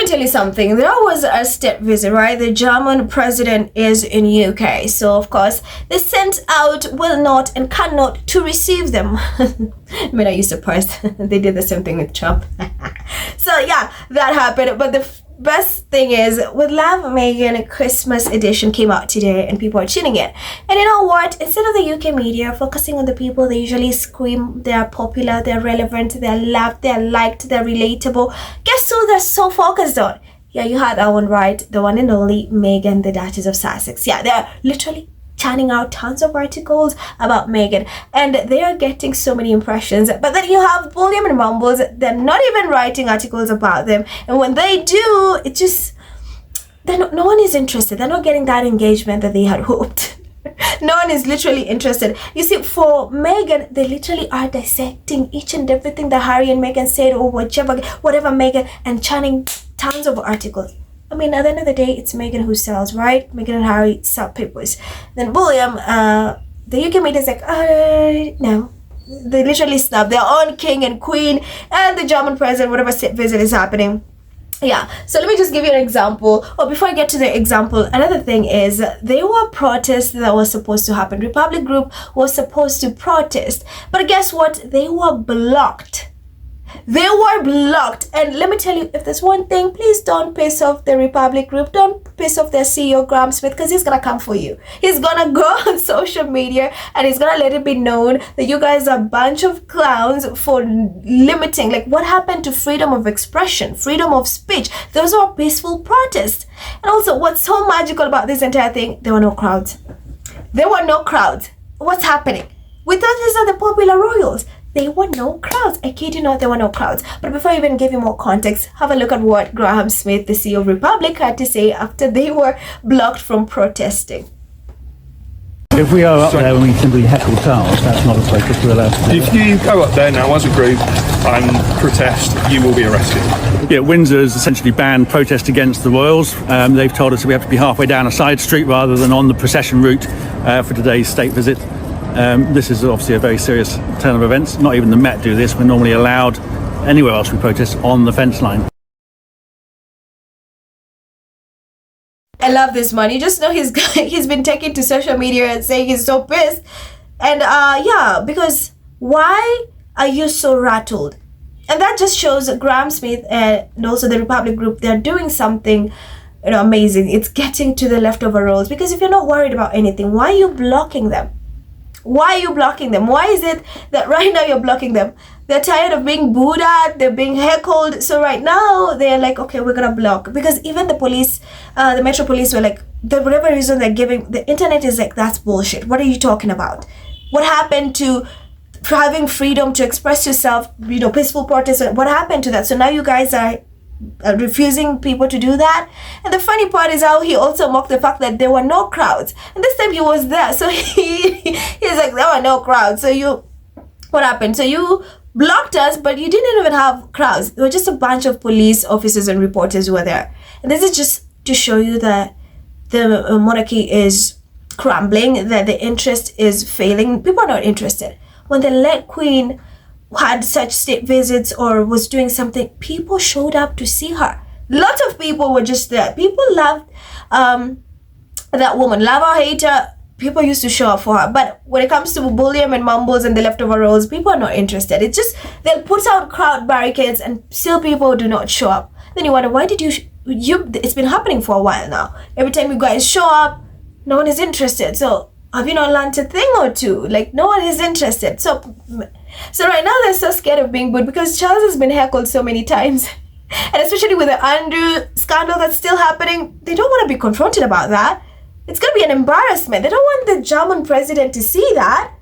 me tell you something. There was a state visit, right? The German president is in UK. So, of course, they sent out will not and cannot to receive them. I mean, are you surprised? They did the same thing with Trump. So, yeah, that happened. But the best thing is, with Love Meghan Christmas edition came out today and people are tuning in. And you know what? Instead of the UK media focusing on the people they usually scream they're popular, they're relevant, they're loved, they're liked, they're relatable, guess who they're so focused on? Yeah, you had that one right. The one and only Meghan, the Duchess of Sussex. Yeah, they're literally churning out tons of articles about Meghan, and they are getting so many impressions. But then you have William and Mumbles, they're not even writing articles about them, and when they do, it just no one is interested. They're not getting that engagement that they had hoped. No one is literally interested. You see, for Meghan, they literally are dissecting each and everything that Harry and Meghan said, or whatever Meghan, and churning tons of articles. I mean, at the end of the day, it's Meghan who sells, right? Meghan and Harry sell papers. Then William, the UK media is like, no. They literally snub their own king and queen and the German president, whatever state visit is happening. Yeah, so let me just give you an example. Oh, before I get to the example, another thing is there were protests that was supposed to happen. Republic Group was supposed to protest. But guess what? They were blocked. They were blocked. And let me tell you, if there's one thing, please don't piss off the Republic Group. Don't piss off their CEO, Graham Smith, because he's going to come for you. He's going to go on social media and he's going to let it be known that you guys are a bunch of clowns for limiting. Like, what happened to freedom of expression, freedom of speech? Those are peaceful protests. And also, what's so magical about this entire thing, there were no crowds. There were no crowds. What's happening? We thought these are the popular royals. There were no crowds. I kid you not, there were no crowds. But before I even give you more context, have a look at what Graham Smith, the CEO of Republic, had to say after they were blocked from protesting. If we are up there and we simply heckle Charles, that's not a protest we're allowed to do. If you go up there now as a group and protest, you will be arrested. Yeah, Windsor has essentially banned protest against the royals. They've told us that we have to be halfway down a side street rather than on the procession route for today's state visit. This is obviously a very serious turn of events. Not even the Met do this. We're normally allowed anywhere else we protest on the fence line. I love this man. You just know he's been taken to social media and saying he's so pissed. And yeah, because why are you so rattled? And that just shows Graham Smith and also the Republic Group, they're doing something amazing. It's getting to the leftover rolls. Because if you're not worried about anything, why are you blocking them? Why are you blocking them? Why is it that right now you're blocking them? They're tired of being booed at, they're being heckled. So right now they're like, okay, we're gonna block. Because even the police, the Metro Police were like, whatever reason they're giving, the internet is like, that's bullshit. What are you talking about? What happened to having freedom to express yourself, peaceful protests? What happened to that? So now you guys are refusing people to do that. And the funny part is how he also mocked the fact that there were no crowds, and this time he was there. So he's like, there were no crowds. So what happened? So you blocked us, but you didn't even have crowds. There were just a bunch of police officers and reporters who were there. And this is just to show you that the monarchy is crumbling, that the interest is failing. People are not interested. When the late Queen had such state visits or was doing something, people showed up to see her. Lots of people were just there. People loved that woman. Love or hate her, people used to show up for her. But when it comes to William and Mumbles and the leftover roles, people are not interested. It's just they'll put out crowd barricades and still people do not show up. Then you wonder, why did you it's been happening for a while now. Every time you guys show up, no one is interested. So have you not learned a thing or two? Like, no one is interested. So right now they're so scared of being booed because Charles has been heckled so many times. And especially with the Andrew scandal that's still happening, they don't want to be confronted about that. It's going to be an embarrassment. They don't want the German president to see that.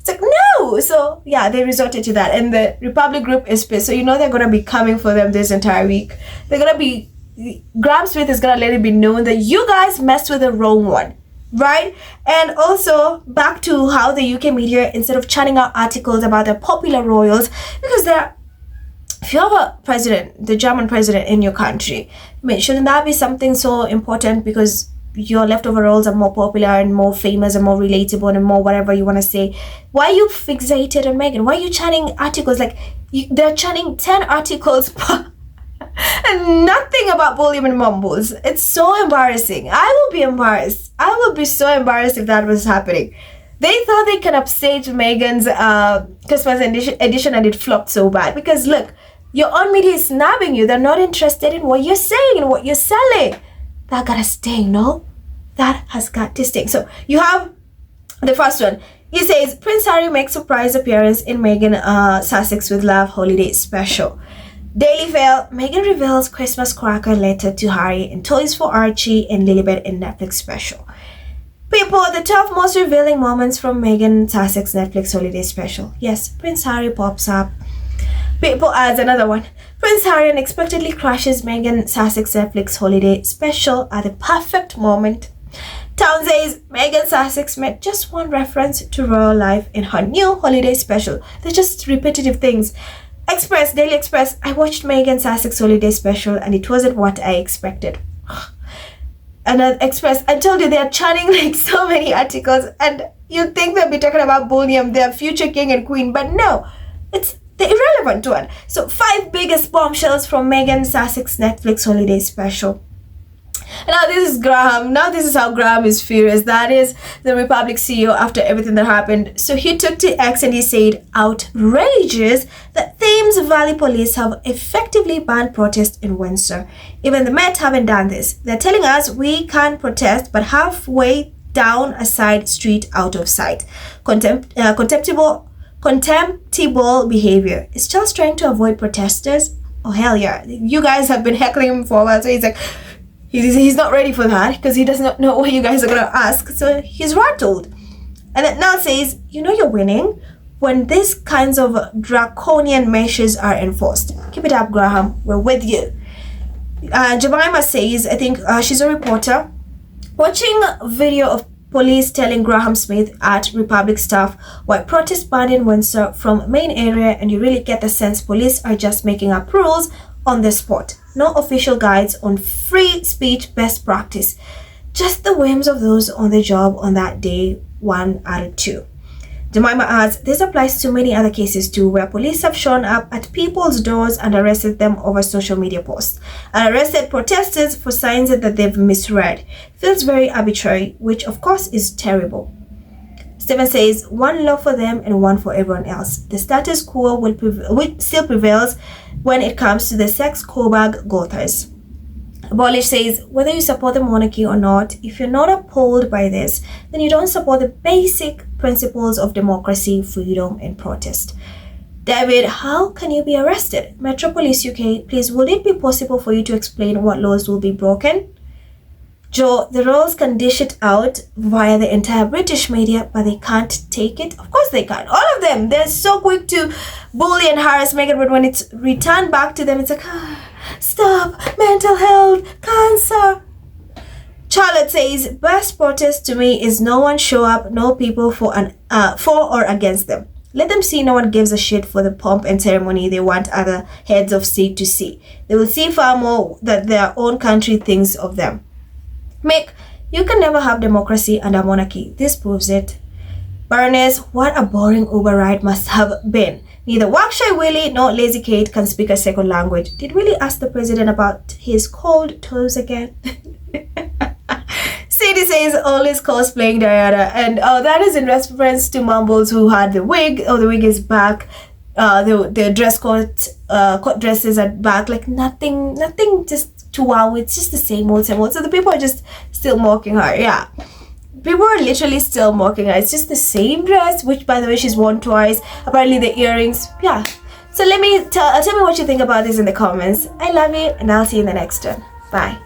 It's like, no. So yeah, they resorted to that. And the Republic Group is pissed. So they're going to be coming for them this entire week. They're going to be, Graham Smith is going to let it be known that you guys messed with the wrong one. Right? And also back to how the UK media, instead of churning out articles about the popular royals, because if you have a president, the German president in your country, I mean, shouldn't that be something so important because your leftover royals are more popular and more famous and more relatable and more whatever you want to say? Why are you fixated on Meghan? Why are you churning articles? Like, they're churning 10 articles per And nothing about bullying and mumbles. It's so embarrassing. I will be embarrassed. I will be so embarrassed if that was happening. They thought they can upstage Meghan's Christmas edition and it flopped so bad. Because look, your own media is snubbing you. They're not interested in what you're saying and what you're selling. That gotta sting, no? That has got to sting. So you have the first one. He says, Prince Harry makes surprise appearance in Meghan Sussex with Love Holiday Special. Daily Mail, Meghan reveals Christmas cracker letter to Harry and toys for Archie and Lilibet in Netflix special. People, the 12 most revealing moments from Meghan Sussex Netflix holiday special. Yes, Prince Harry pops up. People adds another one. Prince Harry unexpectedly crashes Meghan Sussex Netflix holiday special at the perfect moment. Town says Meghan Sussex made just one reference to royal life in her new holiday special. They're just repetitive things. Express, Daily Express, I watched Meghan Sussex holiday special and it wasn't what I expected. And Express, I told you they're churning like so many articles and you'd think they'll be talking about bullion, their future king and queen, but no, it's the irrelevant one. So 5 biggest bombshells from Meghan Sussex Netflix holiday special. Now this is Graham. Now this is how Graham is furious. That is the Republic CEO after everything that happened. So he took to X and he said, outrageous that Thames Valley police have effectively banned protest in Windsor. Even the Met haven't done this. They're telling us we can protest, but halfway down a side street out of sight. Contemptible behavior. Is Charles trying to avoid protesters? Oh hell yeah. You guys have been heckling him for a while, so he's like, he's not ready for that because he does not know what you guys are going to ask. So he's rattled. And it now says, you know you're winning when these kinds of draconian measures are enforced. Keep it up, Graham. We're with you. Jemima says, I think she's a reporter, watching a video of police telling Graham Smith at Republic staff why protest banned in Windsor from main area, and you really get the sense police are just making up rules on the spot. No official guides on free speech best practice. Just the whims of those on the job on that day, 1 out of 2. Jemima adds, this applies to many other cases too, where police have shown up at people's doors and arrested them over social media posts, and arrested protesters for signs that they've misread. Feels very arbitrary, which of course is terrible. Stephen says, one law for them and one for everyone else. The status quo still prevails when it comes to the sex cobag gothers. Abolish says, whether you support the monarchy or not, if you're not appalled by this, then you don't support the basic principles of democracy, freedom, and protest. David, how can you be arrested? Metropolis UK, please, will it be possible for you to explain what laws will be broken? Joe, the royals can dish it out via the entire British media, but they can't take it. Of course they can. All of them. They're so quick to bully and harass Meghan, but when it's returned back to them, it's like, stop, mental health, cancer. Charlotte says, best protest to me is no one show up, no people for or against them. Let them see no one gives a shit for the pomp and ceremony they want other heads of state to see. They will see far more that their own country thinks of them. Mick, you can never have democracy under monarchy. This proves it. Baroness, what a boring Uber ride must have been. Neither Warwickshire Willie nor Lazy Kate can speak a second language. Did Willie ask the president about his cold toes again? Sadie says, always cosplaying Diana. And that is in reference to Mumbles who had the wig. Oh, the wig is back. The dress coat dresses are back. Like nothing just to wow, it's just the same old. So the people are just still mocking her. Yeah, people are literally still mocking her. It's just the same dress, which by the way she's worn twice. Apparently the earrings. Yeah. So tell me what you think about this in the comments. I love you, and I'll see you in the next one. Bye.